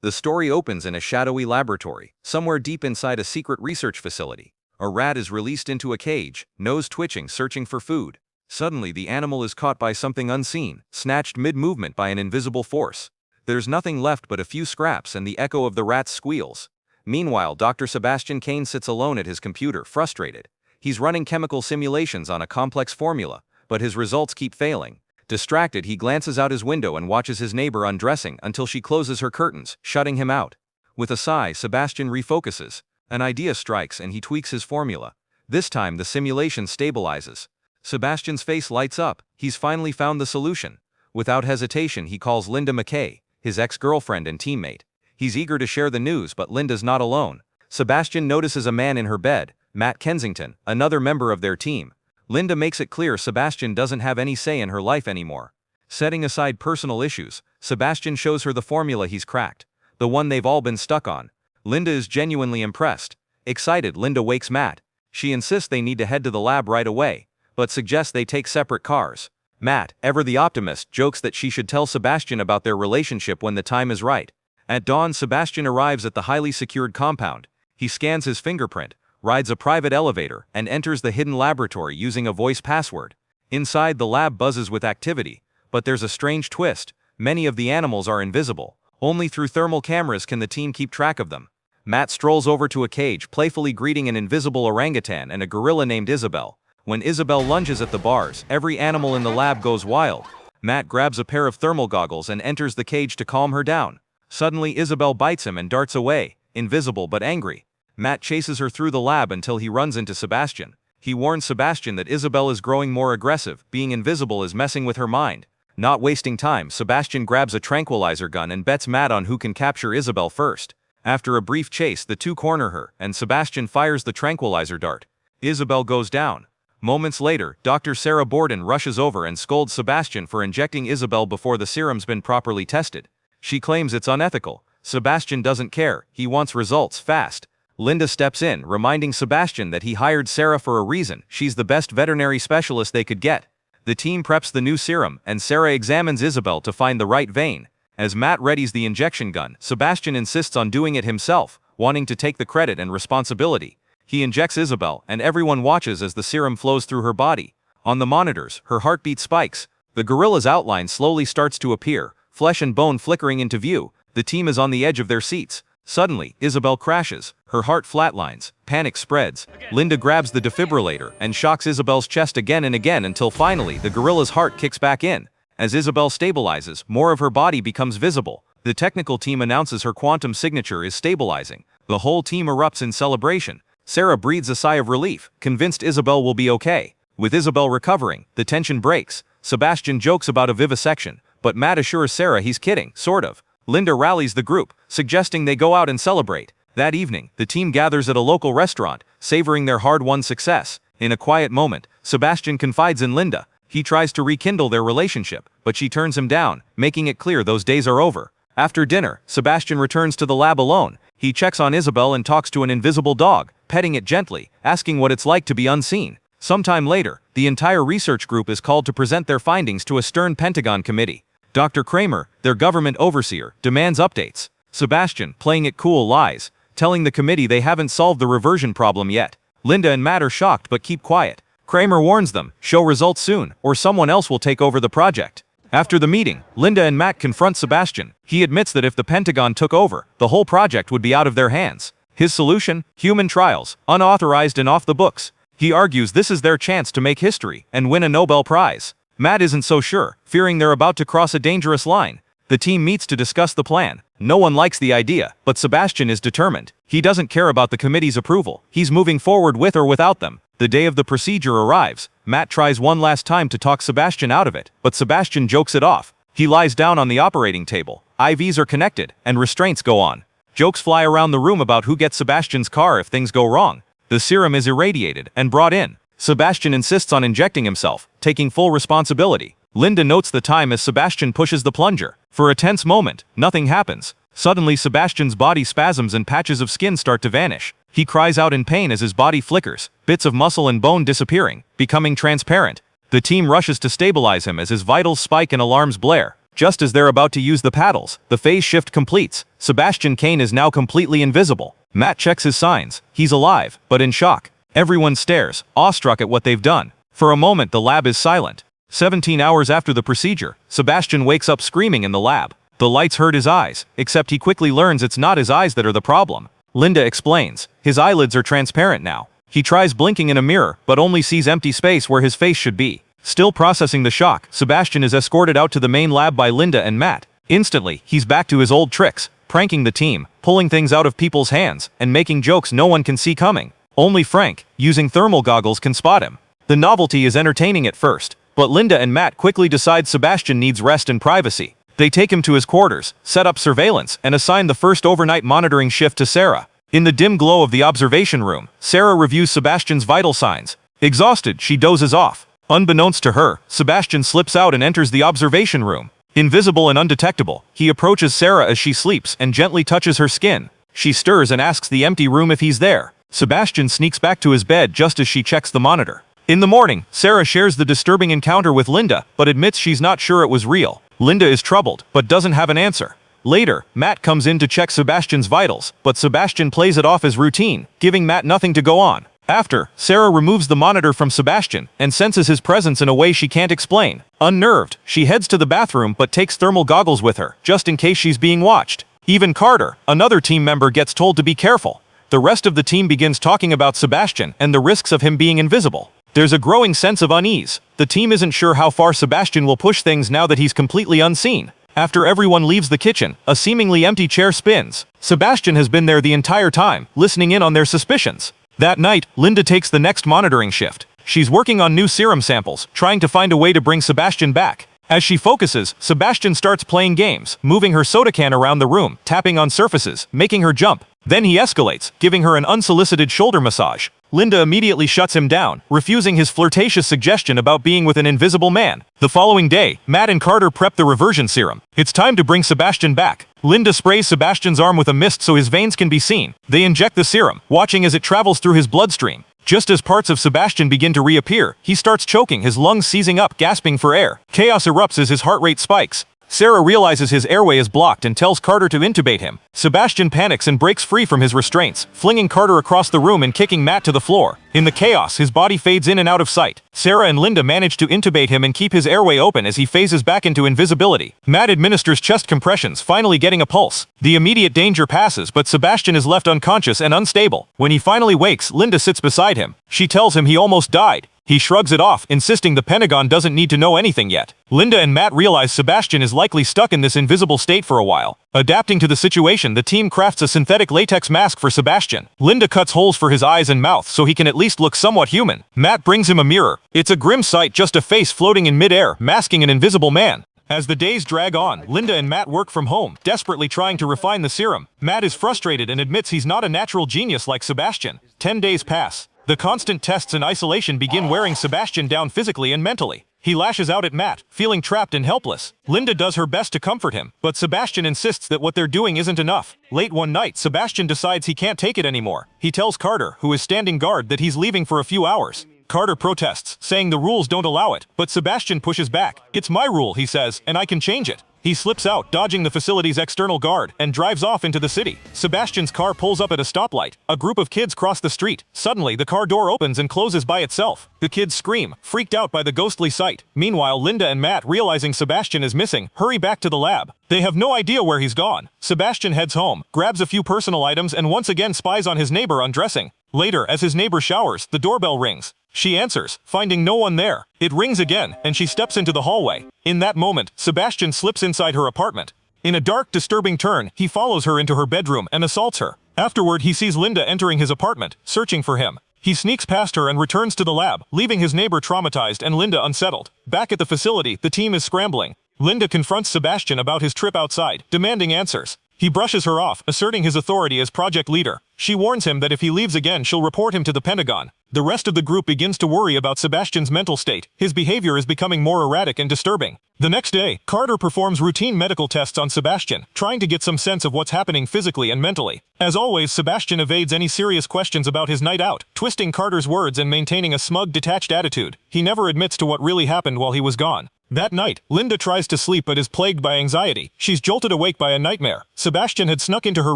The story opens in a shadowy laboratory, somewhere deep inside a secret research facility. A rat is released into a cage, nose twitching, searching for food. Suddenly the animal is caught by something unseen, snatched mid-movement by an invisible force. There's nothing left but a few scraps and the echo of the rat's squeals. Meanwhile, Dr. Sebastian Caine sits alone at his computer, frustrated. He's running chemical simulations on a complex formula, but his results keep failing. Distracted, he glances out his window and watches his neighbor undressing until she closes her curtains, shutting him out. With a sigh, Sebastian refocuses. An idea strikes and he tweaks his formula. This time the simulation stabilizes. Sebastian's face lights up. He's finally found the solution. Without hesitation, he calls Linda McKay, his ex-girlfriend and teammate. He's eager to share the news, but Linda's not alone. Sebastian notices a man in her bed, Matt Kensington, another member of their team. Linda makes it clear Sebastian doesn't have any say in her life anymore. Setting aside personal issues, Sebastian shows her the formula he's cracked, the one they've all been stuck on. Linda is genuinely impressed. Excited, Linda wakes Matt. She insists they need to head to the lab right away, but suggests they take separate cars. Matt, ever the optimist, jokes that she should tell Sebastian about their relationship when the time is right. At dawn, Sebastian arrives at the highly secured compound. He scans his fingerprint, rides a private elevator, and enters the hidden laboratory using a voice password. Inside, the lab buzzes with activity, but there's a strange twist. Many of the animals are invisible. Only through thermal cameras can the team keep track of them. Matt strolls over to a cage, playfully greeting an invisible orangutan and a gorilla named Isabel. When Isabel lunges at the bars, every animal in the lab goes wild. Matt grabs a pair of thermal goggles and enters the cage to calm her down. Suddenly, Isabel bites him and darts away, invisible but angry. Matt chases her through the lab until he runs into Sebastian. He warns Sebastian that Isabel is growing more aggressive, being invisible is messing with her mind. Not wasting time, Sebastian grabs a tranquilizer gun and bets Matt on who can capture Isabel first. After a brief chase, the two corner her, and Sebastian fires the tranquilizer dart. Isabel goes down. Moments later, Dr. Sarah Borden rushes over and scolds Sebastian for injecting Isabel before the serum's been properly tested. She claims it's unethical. Sebastian doesn't care, he wants results fast. Linda steps in, reminding Sebastian that he hired Sarah for a reason. She's the best veterinary specialist they could get. The team preps the new serum, and Sarah examines Isabel to find the right vein. As Matt readies the injection gun, Sebastian insists on doing it himself, wanting to take the credit and responsibility. He injects Isabel, and everyone watches as the serum flows through her body. On the monitors, her heartbeat spikes. The gorilla's outline slowly starts to appear, flesh and bone flickering into view. The team is on the edge of their seats. Suddenly, Isabel crashes. Her heart flatlines. Panic spreads. Linda grabs the defibrillator and shocks Isabel's chest again and again until finally the gorilla's heart kicks back in. As Isabel stabilizes, more of her body becomes visible. The technical team announces her quantum signature is stabilizing. The whole team erupts in celebration. Sarah breathes a sigh of relief, convinced Isabel will be okay. With Isabel recovering, the tension breaks. Sebastian jokes about a vivisection, but Matt assures Sarah he's kidding, sort of. Linda rallies the group, suggesting they go out and celebrate. That evening, the team gathers at a local restaurant, savoring their hard-won success. In a quiet moment, Sebastian confides in Linda. He tries to rekindle their relationship, but she turns him down, making it clear those days are over. After dinner, Sebastian returns to the lab alone. He checks on Isabel and talks to an invisible dog, petting it gently, asking what it's like to be unseen. Sometime later, the entire research group is called to present their findings to a stern Pentagon committee. Dr. Kramer, their government overseer, demands updates. Sebastian, playing it cool, lies, telling the committee they haven't solved the reversion problem yet. Linda and Matt are shocked but keep quiet. Kramer warns them, show results soon, or someone else will take over the project. After the meeting, Linda and Matt confront Sebastian. He admits that if the Pentagon took over, the whole project would be out of their hands. His solution? Human trials, unauthorized and off the books. He argues this is their chance to make history and win a Nobel Prize. Matt isn't so sure, fearing they're about to cross a dangerous line. The team meets to discuss the plan. No one likes the idea, but Sebastian is determined. He doesn't care about the committee's approval. He's moving forward with or without them. The day of the procedure arrives. Matt tries one last time to talk Sebastian out of it, but Sebastian jokes it off. He lies down on the operating table. IVs are connected, and restraints go on. Jokes fly around the room about who gets Sebastian's car if things go wrong. The serum is irradiated and brought in. Sebastian insists on injecting himself, taking full responsibility. Linda notes the time as Sebastian pushes the plunger. For a tense moment, nothing happens. Suddenly, Sebastian's body spasms and patches of skin start to vanish. He cries out in pain as his body flickers, bits of muscle and bone disappearing, becoming transparent. The team rushes to stabilize him as his vitals spike and alarms blare. Just as they're about to use the paddles, the phase shift completes. Sebastian Caine is now completely invisible. Matt checks his signs. He's alive, but in shock. Everyone stares, awestruck at what they've done. For a moment, the lab is silent. 17 hours after the procedure, Sebastian wakes up screaming in the lab. The lights hurt his eyes, except he quickly learns it's not his eyes that are the problem. Linda explains. His eyelids are transparent now. He tries blinking in a mirror, but only sees empty space where his face should be. Still processing the shock, Sebastian is escorted out to the main lab by Linda and Matt. Instantly, he's back to his old tricks, pranking the team, pulling things out of people's hands, and making jokes no one can see coming. Only Frank, using thermal goggles, can spot him. The novelty is entertaining at first, but Linda and Matt quickly decide Sebastian needs rest and privacy. They take him to his quarters, set up surveillance, and assign the first overnight monitoring shift to Sarah. In the dim glow of the observation room, Sarah reviews Sebastian's vital signs. Exhausted, she dozes off. Unbeknownst to her, Sebastian slips out and enters the observation room. Invisible and undetectable, he approaches Sarah as she sleeps and gently touches her skin. She stirs and asks the empty room if he's there. Sebastian sneaks back to his bed just as she checks the monitor. In the morning, Sarah shares the disturbing encounter with Linda, but admits she's not sure it was real. Linda is troubled, but doesn't have an answer. Later, Matt comes in to check Sebastian's vitals, but Sebastian plays it off as routine, giving Matt nothing to go on. After, Sarah removes the monitor from Sebastian and senses his presence in a way she can't explain. Unnerved, she heads to the bathroom but takes thermal goggles with her, just in case she's being watched. Even Carter, another team member, gets told to be careful. The rest of the team begins talking about Sebastian and the risks of him being invisible. There's a growing sense of unease. The team isn't sure how far Sebastian will push things now that he's completely unseen. After everyone leaves the kitchen, a seemingly empty chair spins. Sebastian has been there the entire time, listening in on their suspicions. That night, Linda takes the next monitoring shift. She's working on new serum samples, trying to find a way to bring Sebastian back. As she focuses, Sebastian starts playing games, moving her soda can around the room, tapping on surfaces, making her jump. Then he escalates, giving her an unsolicited shoulder massage. Linda immediately shuts him down, refusing his flirtatious suggestion about being with an invisible man. The following day, Matt and Carter prep the reversion serum. It's time to bring Sebastian back. Linda sprays Sebastian's arm with a mist so his veins can be seen. They inject the serum, watching as it travels through his bloodstream. Just as parts of Sebastian begin to reappear, he starts choking, his lungs seizing up, gasping for air. Chaos erupts as his heart rate spikes. Sarah realizes his airway is blocked and tells Carter to intubate him. Sebastian panics and breaks free from his restraints, flinging Carter across the room and kicking Matt to the floor. In the chaos, his body fades in and out of sight. Sarah and Linda manage to intubate him and keep his airway open as he phases back into invisibility. Matt administers chest compressions, finally getting a pulse. The immediate danger passes, but Sebastian is left unconscious and unstable. When he finally wakes, Linda sits beside him. She tells him he almost died. He shrugs it off, insisting the Pentagon doesn't need to know anything yet. Linda and Matt realize Sebastian is likely stuck in this invisible state for a while. Adapting to the situation, the team crafts a synthetic latex mask for Sebastian. Linda cuts holes for his eyes and mouth so he can at least look somewhat human. Matt brings him a mirror. It's a grim sight, just a face floating in midair, masking an invisible man. As the days drag on, Linda and Matt work from home, desperately trying to refine the serum. Matt is frustrated and admits he's not a natural genius like Sebastian. 10 days pass. The constant tests and isolation begin wearing Sebastian down physically and mentally. He lashes out at Matt, feeling trapped and helpless. Linda does her best to comfort him, but Sebastian insists that what they're doing isn't enough. Late one night, Sebastian decides he can't take it anymore. He tells Carter, who is standing guard, that he's leaving for a few hours. Carter protests, saying the rules don't allow it, but Sebastian pushes back. "It's my rule," he says, "and I can change it." He slips out, dodging the facility's external guard, and drives off into the city. Sebastian's car pulls up at a stoplight. A group of kids cross the street. Suddenly, the car door opens and closes by itself. The kids scream, freaked out by the ghostly sight. Meanwhile, Linda and Matt, realizing Sebastian is missing, hurry back to the lab. They have no idea where he's gone. Sebastian heads home, grabs a few personal items, and once again spies on his neighbor undressing. Later, as his neighbor showers, the doorbell rings. She answers, finding no one there. It rings again, and she steps into the hallway. In that moment, Sebastian slips inside her apartment. In a dark, disturbing turn, he follows her into her bedroom and assaults her. Afterward, he sees Linda entering his apartment, searching for him. He sneaks past her and returns to the lab, leaving his neighbor traumatized and Linda unsettled. Back at the facility, the team is scrambling. Linda confronts Sebastian about his trip outside, demanding answers. He brushes her off, asserting his authority as project leader. She warns him that if he leaves again, she'll report him to the Pentagon. The rest of the group begins to worry about Sebastian's mental state. His behavior is becoming more erratic and disturbing. The next day, Carter performs routine medical tests on Sebastian, trying to get some sense of what's happening physically and mentally. As always, Sebastian evades any serious questions about his night out, twisting Carter's words and maintaining a smug, detached attitude. He never admits to what really happened while he was gone. That night, Linda tries to sleep but is plagued by anxiety. She's jolted awake by a nightmare. Sebastian had snuck into her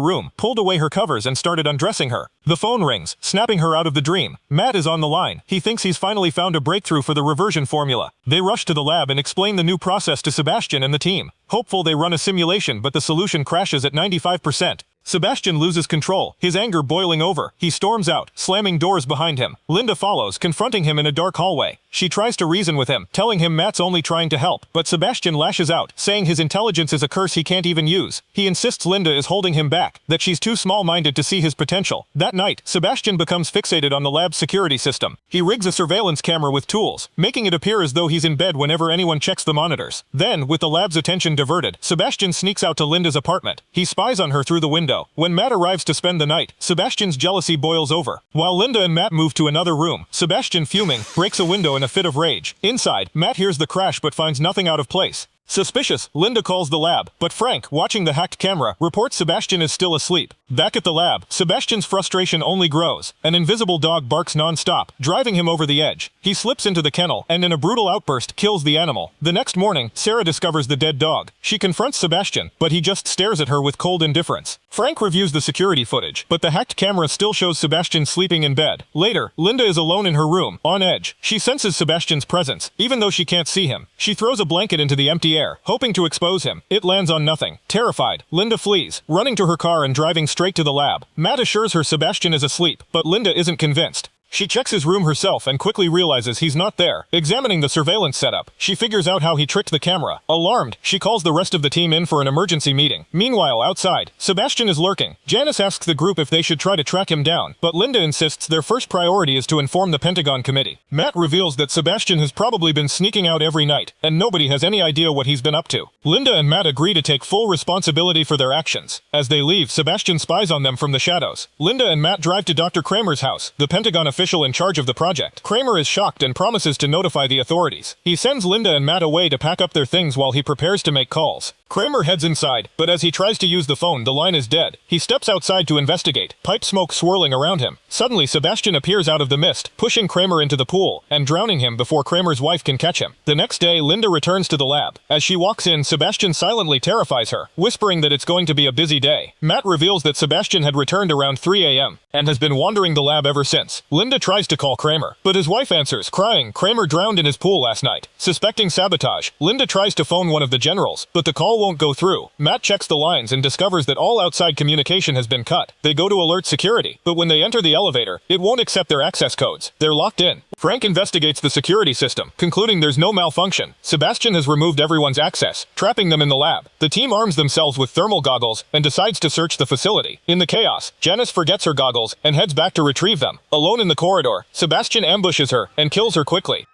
room, pulled away her covers and started undressing her. The phone rings, snapping her out of the dream. Matt is on the line. He thinks he's finally found a breakthrough for the reversion formula. They rush to the lab and explain the new process to Sebastian and the team. Hopeful, they run a simulation, but the solution crashes at 95%. Sebastian loses control, his anger boiling over. He storms out, slamming doors behind him. Linda follows, confronting him in a dark hallway. She tries to reason with him, telling him Matt's only trying to help, but Sebastian lashes out, saying his intelligence is a curse he can't even use. He insists Linda is holding him back, that she's too small-minded to see his potential. That night, Sebastian becomes fixated on the lab's security system. He rigs a surveillance camera with tools, making it appear as though he's in bed whenever anyone checks the monitors. Then, with the lab's attention diverted, Sebastian sneaks out to Linda's apartment. He spies on her through the window. When Matt arrives to spend the night, Sebastian's jealousy boils over. While Linda and Matt move to another room, Sebastian, fuming, breaks a window in a fit of rage. Inside, Matt hears the crash but finds nothing out of place. Suspicious, Linda calls the lab, but Frank, watching the hacked camera, reports Sebastian is still asleep. Back at the lab, Sebastian's frustration only grows. An invisible dog barks non-stop, driving him over the edge. He slips into the kennel, and in a brutal outburst, kills the animal. The next morning, Sarah discovers the dead dog. She confronts Sebastian, but he just stares at her with cold indifference. Frank reviews the security footage, but the hacked camera still shows Sebastian sleeping in bed. Later, Linda is alone in her room, on edge. She senses Sebastian's presence, even though she can't see him. She throws a blanket into the empty air, hoping to expose him. It lands on nothing. Terrified, Linda flees, running to her car and driving straight to the lab. Matt assures her Sebastian is asleep, but Linda isn't convinced. She checks his room herself and quickly realizes he's not there. Examining the surveillance setup, she figures out how he tricked the camera. Alarmed, she calls the rest of the team in for an emergency meeting. Meanwhile, outside, Sebastian is lurking. Janice asks the group if they should try to track him down, but Linda insists their first priority is to inform the Pentagon committee. Matt reveals that Sebastian has probably been sneaking out every night, and nobody has any idea what he's been up to. Linda and Matt agree to take full responsibility for their actions. As they leave, Sebastian spies on them from the shadows. Linda and Matt drive to Dr. Kramer's house, the Pentagon official in charge of the project. Kramer is shocked and promises to notify the authorities. He sends Linda and Matt away to pack up their things while he prepares to make calls. Kramer heads inside, but as he tries to use the phone, the line is dead. He steps outside to investigate, pipe smoke swirling around him. Suddenly, Sebastian appears out of the mist, pushing Kramer into the pool and drowning him before Kramer's wife can catch him. The next day, Linda returns to the lab. As she walks in, Sebastian silently terrifies her, whispering that it's going to be a busy day. Matt reveals that Sebastian had returned around 3 a.m. and has been wandering the lab ever since. Linda tries to call Kramer, but his wife answers, crying. Kramer drowned in his pool last night. Suspecting sabotage, Linda tries to phone one of the generals, but the call won't go through. Matt checks the lines and discovers that all outside communication has been cut. They go to alert security, but when they enter the elevator, it won't accept their access codes. They're locked in. Frank investigates the security system, concluding there's no malfunction. Sebastian has removed everyone's access, trapping them in the lab. The team arms themselves with thermal goggles and decides to search the facility. In the chaos, Janice forgets her goggles and heads back to retrieve them. Alone in the corridor, Sebastian ambushes her and kills her quickly.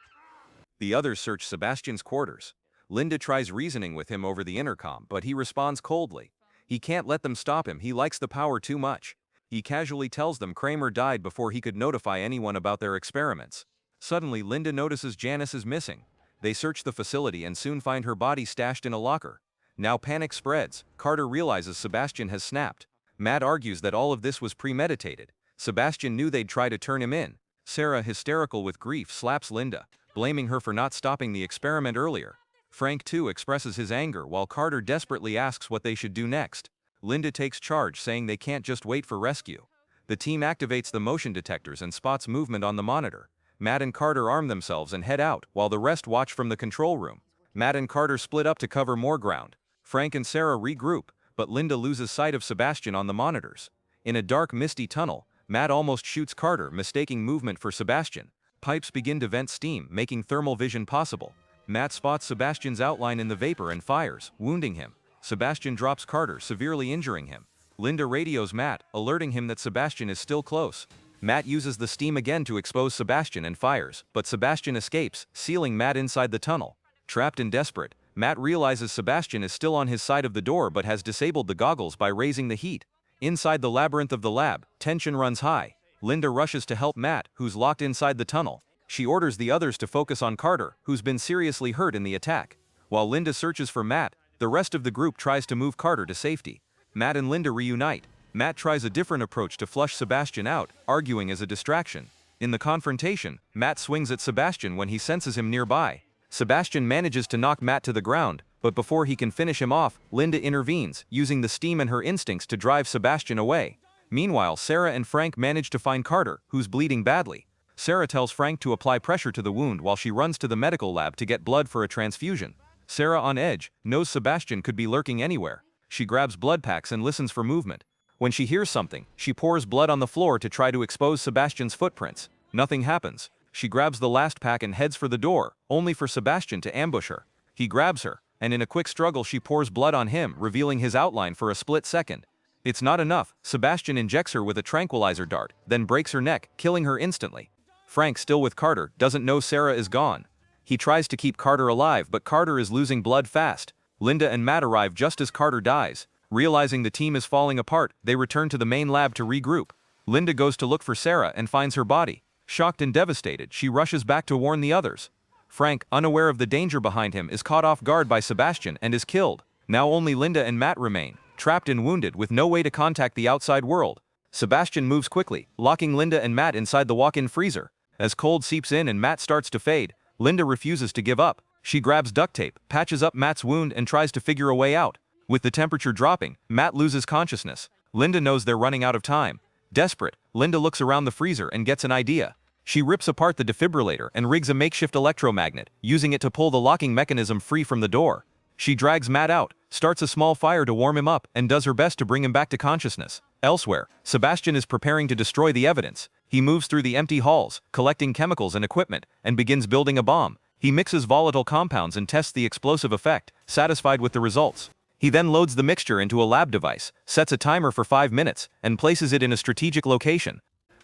The others search Sebastian's quarters. Linda tries reasoning with him over the intercom, but he responds coldly. He can't let them stop him, he likes the power too much. He casually tells them Kramer died before he could notify anyone about their experiments. Suddenly, Linda notices Janice is missing. They search the facility and soon find her body stashed in a locker. Now panic spreads. Carter realizes Sebastian has snapped. Matt argues that all of this was premeditated. Sebastian knew they'd try to turn him in. Sarah, hysterical with grief, slaps Linda, blaming her for not stopping the experiment earlier. Frank, too, expresses his anger while Carter desperately asks what they should do next. Linda takes charge, saying they can't just wait for rescue. The team activates the motion detectors and spots movement on the monitor. Matt and Carter arm themselves and head out, while the rest watch from the control room. Matt and Carter split up to cover more ground. Frank and Sarah regroup, but Linda loses sight of Sebastian on the monitors. In a dark, misty tunnel, Matt almost shoots Carter, mistaking movement for Sebastian. Pipes begin to vent steam, making thermal vision possible. Matt spots Sebastian's outline in the vapor and fires, wounding him. Sebastian drops Carter, severely injuring him. Linda radios Matt, alerting him that Sebastian is still close. Matt uses the steam again to expose Sebastian and fires, but Sebastian escapes, sealing Matt inside the tunnel. Trapped and desperate, Matt realizes Sebastian is still on his side of the door but has disabled the goggles by raising the heat. Inside the labyrinth of the lab, tension runs high. Linda rushes to help Matt, who's locked inside the tunnel. She orders the others to focus on Carter, who's been seriously hurt in the attack. While Linda searches for Matt, the rest of the group tries to move Carter to safety. Matt and Linda reunite. Matt tries a different approach to flush Sebastian out, arguing as a distraction. In the confrontation, Matt swings at Sebastian when he senses him nearby. Sebastian manages to knock Matt to the ground, but before he can finish him off, Linda intervenes, using the steam and her instincts to drive Sebastian away. Meanwhile, Sarah and Frank manage to find Carter, who's bleeding badly. Sarah tells Frank to apply pressure to the wound while she runs to the medical lab to get blood for a transfusion. Sarah, on edge, knows Sebastian could be lurking anywhere. She grabs blood packs and listens for movement. When she hears something, she pours blood on the floor to try to expose Sebastian's footprints. Nothing happens. She grabs the last pack and heads for the door, only for Sebastian to ambush her. He grabs her, and in a quick struggle she pours blood on him, revealing his outline for a split second. It's not enough. Sebastian injects her with a tranquilizer dart, then breaks her neck, killing her instantly. Frank, still with Carter, doesn't know Sarah is gone. He tries to keep Carter alive, but Carter is losing blood fast. Linda and Matt arrive just as Carter dies. Realizing the team is falling apart, they return to the main lab to regroup. Linda goes to look for Sarah and finds her body. Shocked and devastated, she rushes back to warn the others. Frank, unaware of the danger behind him, is caught off guard by Sebastian and is killed. Now only Linda and Matt remain, trapped and wounded with no way to contact the outside world. Sebastian moves quickly, locking Linda and Matt inside the walk-in freezer. As cold seeps in and Matt starts to fade, Linda refuses to give up. She grabs duct tape, patches up Matt's wound and tries to figure a way out. With the temperature dropping, Matt loses consciousness. Linda knows they're running out of time. Desperate, Linda looks around the freezer and gets an idea. She rips apart the defibrillator and rigs a makeshift electromagnet, using it to pull the locking mechanism free from the door. She drags Matt out, starts a small fire to warm him up, and does her best to bring him back to consciousness. Elsewhere, Sebastian is preparing to destroy the evidence. He moves through the empty halls, collecting chemicals and equipment, and begins building a bomb. He mixes volatile compounds and tests the explosive effect, satisfied with the results. He then loads the mixture into a lab device, sets a timer for 5 minutes, and places it in a strategic location.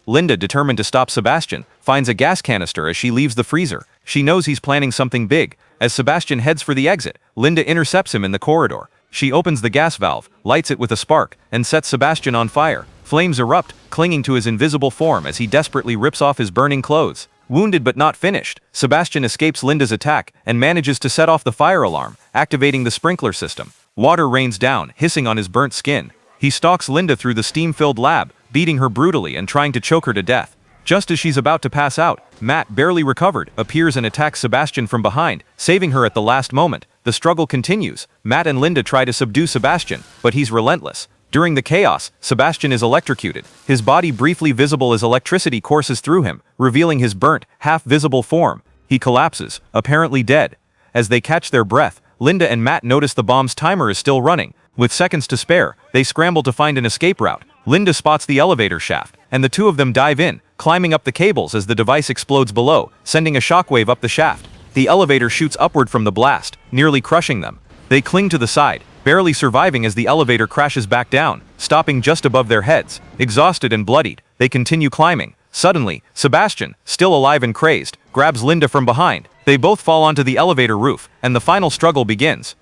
Linda, determined to stop Sebastian, finds a gas canister as she leaves the freezer. She knows he's planning something big. As Sebastian heads for the exit, Linda intercepts him in the corridor. She opens the gas valve, lights it with a spark, and sets Sebastian on fire. Flames erupt, clinging to his invisible form as he desperately rips off his burning clothes. Wounded but not finished, Sebastian escapes Linda's attack and manages to set off the fire alarm, activating the sprinkler system. Water rains down, hissing on his burnt skin. He stalks Linda through the steam-filled lab, beating her brutally and trying to choke her to death. Just as she's about to pass out, Matt, barely recovered, appears and attacks Sebastian from behind, saving her at the last moment. The struggle continues. Matt and Linda try to subdue Sebastian, but he's relentless. During the chaos, Sebastian is electrocuted. His body briefly visible as electricity courses through him, revealing his burnt, half-visible form. He collapses, apparently dead. As they catch their breath, Linda and Matt notice the bomb's timer is still running. With seconds to spare, they scramble to find an escape route. Linda spots the elevator shaft, and the two of them dive in, climbing up the cables as the device explodes below, sending a shockwave up the shaft. The elevator shoots upward from the blast, nearly crushing them. They cling to the side, barely surviving as the elevator crashes back down, stopping just above their heads. Exhausted and bloodied, they continue climbing. Suddenly, Sebastian, still alive and crazed, grabs Linda from behind. They both fall onto the elevator roof, and the final struggle begins.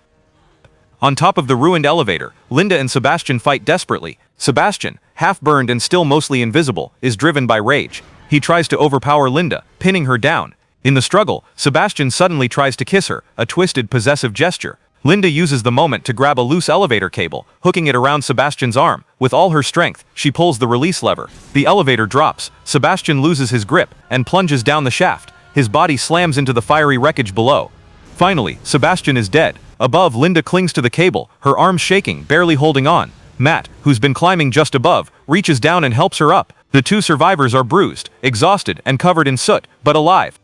On top of the ruined elevator, Linda and Sebastian fight desperately. Sebastian, half-burned and still mostly invisible, is driven by rage. He tries to overpower Linda, pinning her down. In the struggle, Sebastian suddenly tries to kiss her, a twisted, possessive gesture. Linda uses the moment to grab a loose elevator cable, hooking it around Sebastian's arm. With all her strength, she pulls the release lever. The elevator drops. Sebastian loses his grip and plunges down the shaft. His body slams into the fiery wreckage below. Finally, Sebastian is dead. Above, Linda clings to the cable, her arms shaking, barely holding on. Matt, who's been climbing just above, reaches down and helps her up. The two survivors are bruised, exhausted, and covered in soot, but alive.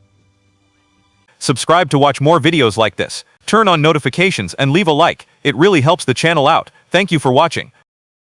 Subscribe to watch more videos like this. Turn on notifications and leave a like. It really helps the channel out. Thank you for watching.